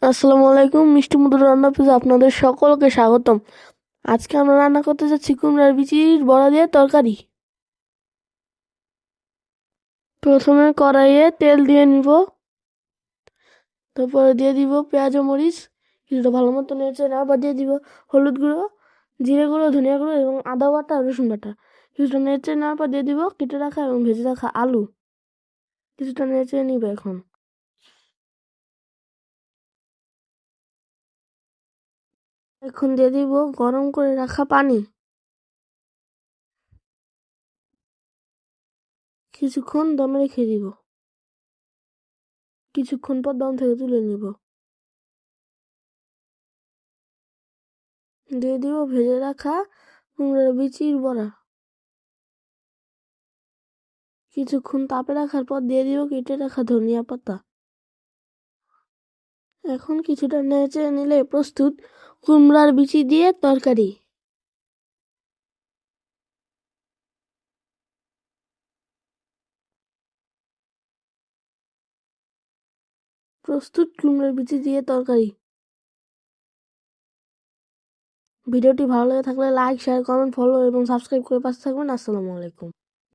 আসসালামু আলাইকুম। মিষ্টি মধুর রান্না পেজে আপনাদের সকলকে স্বাগতম। আজকে আমরা রান্না করতে যাচ্ছি কুমড়ার বিচির বড়া দিয়ে তরকারি। প্রথমে কড়াইয়ে তেল দিয়ে নিব, তারপরে দিয়ে দিব পেঁয়াজ ও মরিচ, কিছুটা ভালো মতো নেড়ে আবার দিয়ে দিব হলুদ গুঁড়ো, জিরে গুঁড়ো, ধনিয়া গুঁড়ো এবং আদা বাটা আর রসুন বাটা। কিছুটা নেড়ে নেওয়ার পর দিয়ে দিব কেটে রাখা এবং ভেজে রাখা আলু। কিছুটা নেড়ে নিব। এখন দিয়ে দিব গরম করে রাখা পানি। কিছুক্ষণ দমে রেখে দিব। কিছুক্ষণ পর দম থেকে তুলে নিব। দিয়ে দিব ভেজে রাখা কুমড়োর বিচির বড়া। কিছুক্ষণ তাপে রাখার পর দিয়ে দিব কেটে রাখা ধনিয়া পাতা। এখন কিছুটা নেড়ে নিলে প্রস্তুত কুমড়ার বিচি দিয়ে তরকারি। প্রস্তুত কুমড়ার বিচি দিয়ে তরকারি। ভিডিওটি ভালো লেগে থাকলে লাইক, শেয়ার, কমেন্ট, ফলো এবং সাবস্ক্রাইব করে পাশে থাকবেন। আসসালামু আলাইকুম।